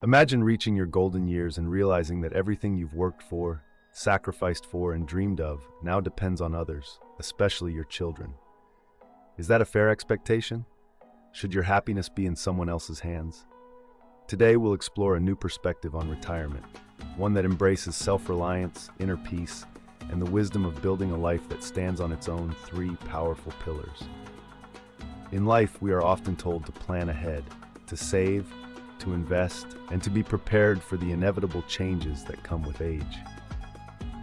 Imagine reaching your golden years and realizing that everything you've worked for, sacrificed for, and dreamed of now depends on others, especially your children. Is that a fair expectation? Should your happiness be in someone else's hands? Today we'll explore a new perspective on retirement, one that embraces self-reliance, inner peace, and the wisdom of building a life that stands on its own three powerful pillars. In life, we are often told to plan ahead, to save, to invest, and to be prepared for the inevitable changes that come with age.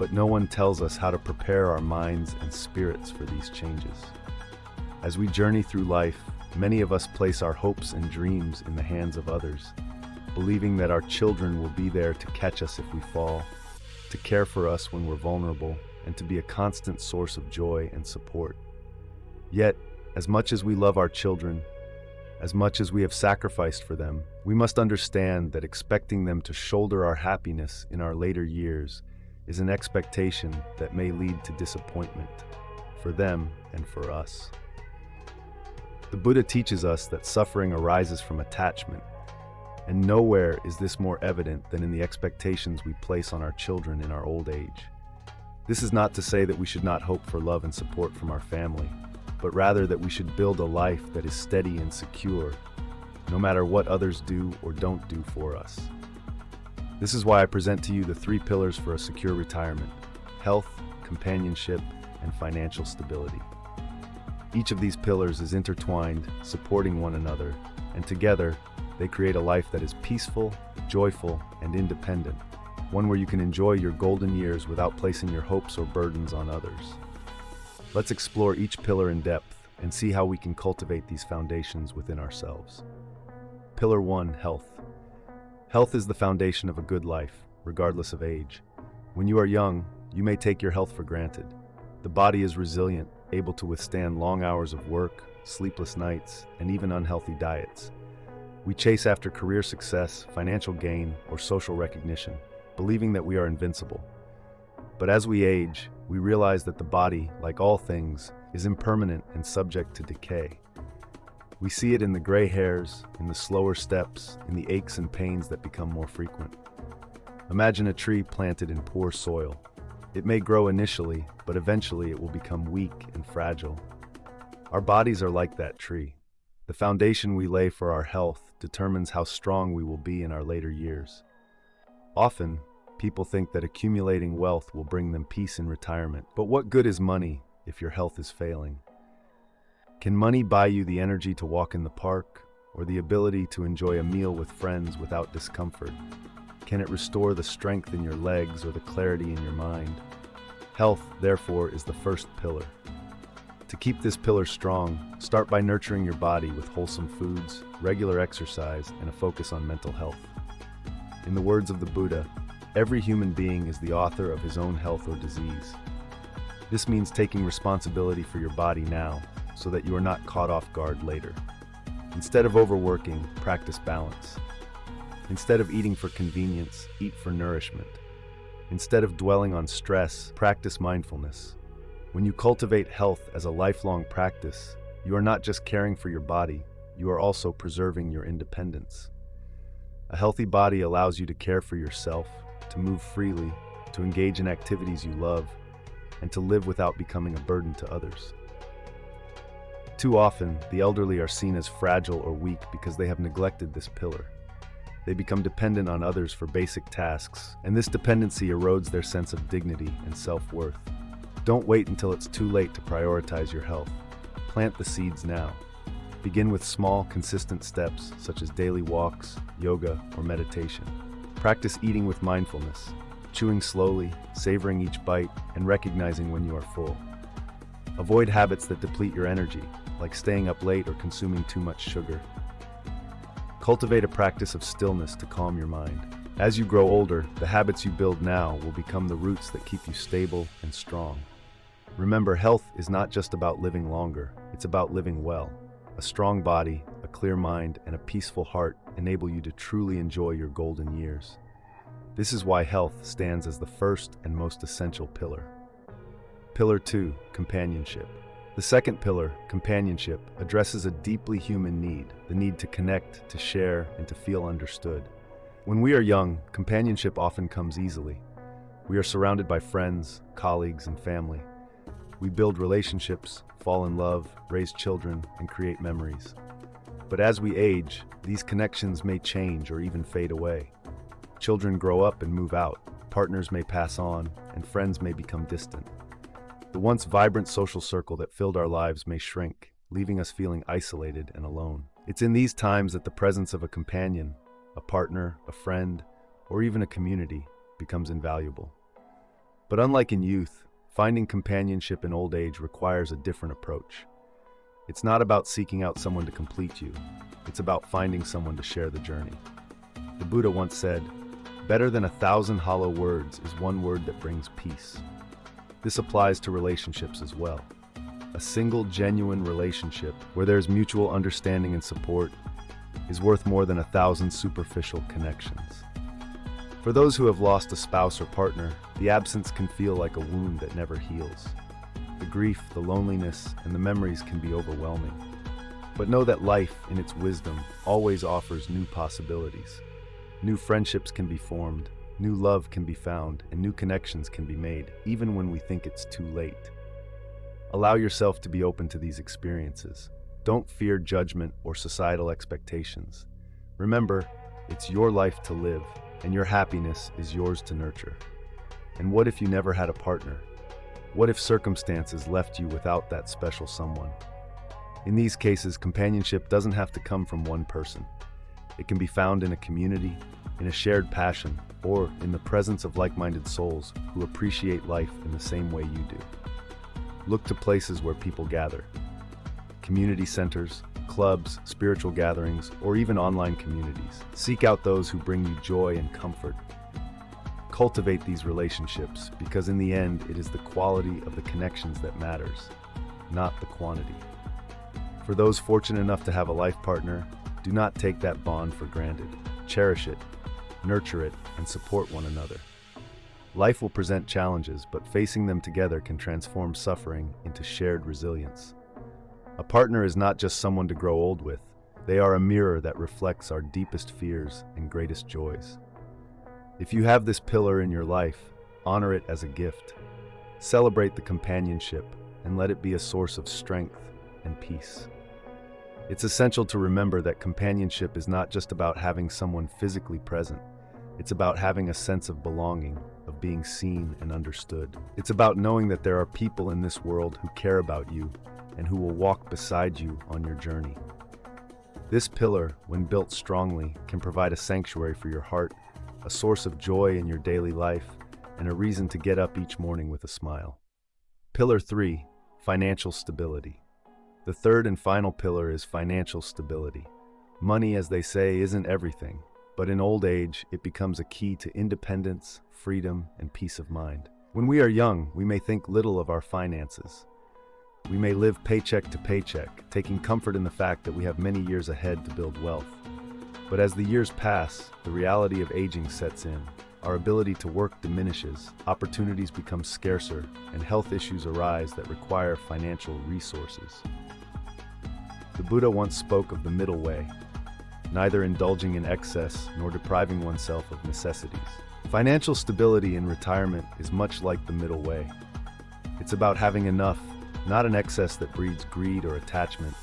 But no one tells us how to prepare our minds and spirits for these changes. As we journey through life, many of us place our hopes and dreams in the hands of others, believing that our children will be there to catch us if we fall, to care for us when we're vulnerable, and to be a constant source of joy and support. Yet, as much as we love our children, as much as we have sacrificed for them, we must understand that expecting them to shoulder our happiness in our later years is an expectation that may lead to disappointment for them and for us. The Buddha teaches us that suffering arises from attachment, and nowhere is this more evident than in the expectations we place on our children in our old age. This is not to say that we should not hope for love and support from our family, but rather that we should build a life that is steady and secure, no matter what others do or don't do for us. This is why I present to you the three pillars for a secure retirement: health, companionship, and financial stability. Each of these pillars is intertwined, supporting one another, and together, they create a life that is peaceful, joyful, and independent, one where you can enjoy your golden years without placing your hopes or burdens on others. Let's explore each pillar in depth and see how we can cultivate these foundations within ourselves. Pillar 1, health. Health is the foundation of a good life, regardless of age. When you are young, you may take your health for granted. The body is resilient, able to withstand long hours of work, sleepless nights, and even unhealthy diets. We chase after career success, financial gain, or social recognition, believing that we are invincible. But as we age, we realize that the body, like all things, is impermanent and subject to decay. We see it in the gray hairs, in the slower steps, in the aches and pains that become more frequent. Imagine a tree planted in poor soil. It may grow initially, but eventually it will become weak and fragile. Our bodies are like that tree. The foundation we lay for our health determines how strong we will be in our later years. Often, people think that accumulating wealth will bring them peace in retirement. But what good is money if your health is failing? Can money buy you the energy to walk in the park, or the ability to enjoy a meal with friends without discomfort? Can it restore the strength in your legs or the clarity in your mind? Health, therefore, is the first pillar. To keep this pillar strong, start by nurturing your body with wholesome foods, regular exercise, and a focus on mental health. In the words of the Buddha, every human being is the author of his own health or disease. This means taking responsibility for your body now, so that you are not caught off guard later. Instead of overworking, practice balance. Instead of eating for convenience, eat for nourishment. Instead of dwelling on stress, practice mindfulness. When you cultivate health as a lifelong practice, you are not just caring for your body, you are also preserving your independence. A healthy body allows you to care for yourself, to move freely, to engage in activities you love, and to live without becoming a burden to others. Too often, the elderly are seen as fragile or weak because they have neglected this pillar. They become dependent on others for basic tasks, and this dependency erodes their sense of dignity and self-worth. Don't wait until it's too late to prioritize your health. Plant the seeds now. Begin with small, consistent steps, such as daily walks, yoga, or meditation. Practice eating with mindfulness, chewing slowly, savoring each bite, and recognizing when you are full. Avoid habits that deplete your energy, like staying up late or consuming too much sugar. Cultivate a practice of stillness to calm your mind. As you grow older, the habits you build now will become the roots that keep you stable and strong. Remember, health is not just about living longer, it's about living well. A strong body, a clear mind, and a peaceful heart enable you to truly enjoy your golden years. This is why health stands as the first and most essential pillar. Pillar 2, companionship. The second pillar, companionship, addresses a deeply human need, the need to connect, to share, and to feel understood. When we are young, companionship often comes easily. We are surrounded by friends, colleagues, and family. We build relationships, fall in love, raise children, and create memories. But as we age, these connections may change or even fade away. Children grow up and move out, partners may pass on, and friends may become distant. The once vibrant social circle that filled our lives may shrink, leaving us feeling isolated and alone. It's in these times that the presence of a companion, a partner, a friend, or even a community becomes invaluable. But unlike in youth, finding companionship in old age requires a different approach. It's not about seeking out someone to complete you. It's about finding someone to share the journey. The Buddha once said, "Better than 1,000 hollow words is one word that brings peace." This applies to relationships as well. A single genuine relationship where there's mutual understanding and support is worth more than 1,000 superficial connections. For those who have lost a spouse or partner, the absence can feel like a wound that never heals. The grief, the loneliness, and the memories can be overwhelming. But know that life, in its wisdom, always offers new possibilities. New friendships can be formed, new love can be found, and new connections can be made, even when we think it's too late. Allow yourself to be open to these experiences. Don't fear judgment or societal expectations. Remember, it's your life to live, and your happiness is yours to nurture. And what if you never had a partner? What if circumstances left you without that special someone? In these cases, companionship doesn't have to come from one person. It can be found in a community, in a shared passion, or in the presence of like-minded souls who appreciate life in the same way you do. Look to places where people gather. Community centers, clubs, spiritual gatherings, or even online communities. Seek out those who bring you joy and comfort. Cultivate these relationships because in the end, it is the quality of the connections that matters, not the quantity. For those fortunate enough to have a life partner, do not take that bond for granted. Cherish it, nurture it, and support one another. Life will present challenges, but facing them together can transform suffering into shared resilience. A partner is not just someone to grow old with. They are a mirror that reflects our deepest fears and greatest joys. If you have this pillar in your life, honor it as a gift. Celebrate the companionship and let it be a source of strength and peace. It's essential to remember that companionship is not just about having someone physically present. It's about having a sense of belonging, of being seen and understood. It's about knowing that there are people in this world who care about you and who will walk beside you on your journey. This pillar, when built strongly, can provide a sanctuary for your heart, a source of joy in your daily life, and a reason to get up each morning with a smile. Pillar 3, financial stability. The third and final pillar is financial stability. Money, as they say, isn't everything, but in old age, it becomes a key to independence, freedom, and peace of mind. When we are young, we may think little of our finances. We may live paycheck to paycheck, taking comfort in the fact that we have many years ahead to build wealth. But as the years pass, the reality of aging sets in. Our ability to work diminishes, opportunities become scarcer, and health issues arise that require financial resources. The Buddha once spoke of the middle way, neither indulging in excess nor depriving oneself of necessities. Financial stability in retirement is much like the middle way. It's about having enough, not an excess that breeds greed or attachment,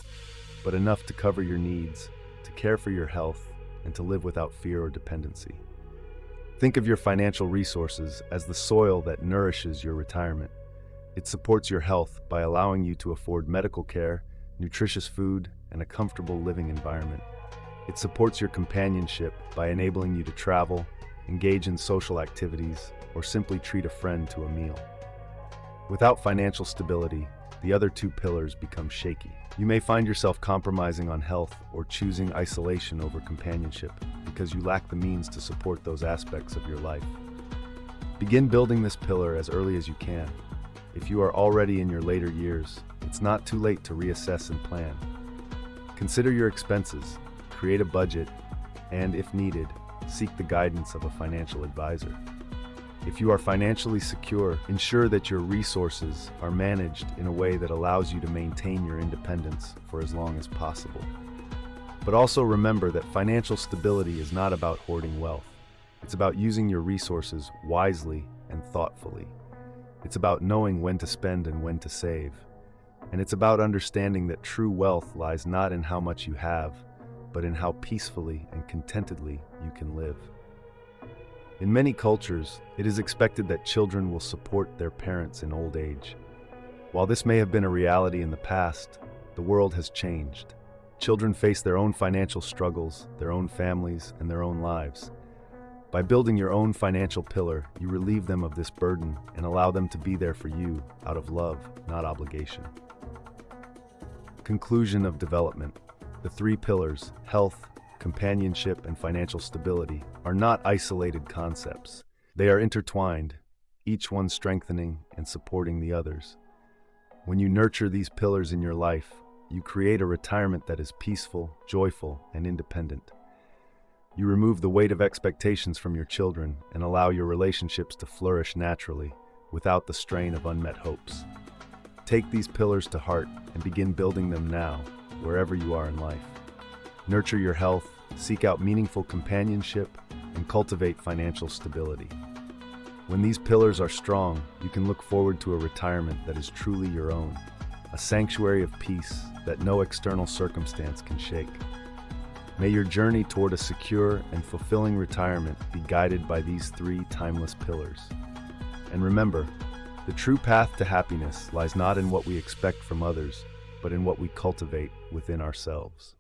but enough to cover your needs, to care for your health, and to live without fear or dependency. Think of your financial resources as the soil that nourishes your retirement. It supports your health by allowing you to afford medical care, nutritious food, and a comfortable living environment. It supports your companionship by enabling you to travel, engage in social activities, or simply treat a friend to a meal. Without financial stability, the other two pillars become shaky. You may find yourself compromising on health or choosing isolation over companionship because you lack the means to support those aspects of your life. Begin building this pillar as early as you can. If you are already in your later years, it's not too late to reassess and plan. Consider your expenses, create a budget, and, if needed, seek the guidance of a financial advisor. If you are financially secure, ensure that your resources are managed in a way that allows you to maintain your independence for as long as possible. But also remember that financial stability is not about hoarding wealth. It's about using your resources wisely and thoughtfully. It's about knowing when to spend and when to save. And it's about understanding that true wealth lies not in how much you have, but in how peacefully and contentedly you can live. In many cultures, it is expected that children will support their parents in old age. While this may have been a reality in the past, the world has changed. Children face their own financial struggles, their own families, and their own lives. By building your own financial pillar, you relieve them of this burden and allow them to be there for you out of love, not obligation. Conclusion of development. The three pillars, health, companionship, and financial stability, are not isolated concepts. They are intertwined, each one strengthening and supporting the others. When you nurture these pillars in your life, you create a retirement that is peaceful, joyful, and independent. You remove the weight of expectations from your children and allow your relationships to flourish naturally, without the strain of unmet hopes. Take these pillars to heart and begin building them now, wherever you are in life. Nurture your health, seek out meaningful companionship, and cultivate financial stability. When these pillars are strong, you can look forward to a retirement that is truly your own, a sanctuary of peace that no external circumstance can shake. May your journey toward a secure and fulfilling retirement be guided by these three timeless pillars. And remember, the true path to happiness lies not in what we expect from others, but in what we cultivate within ourselves.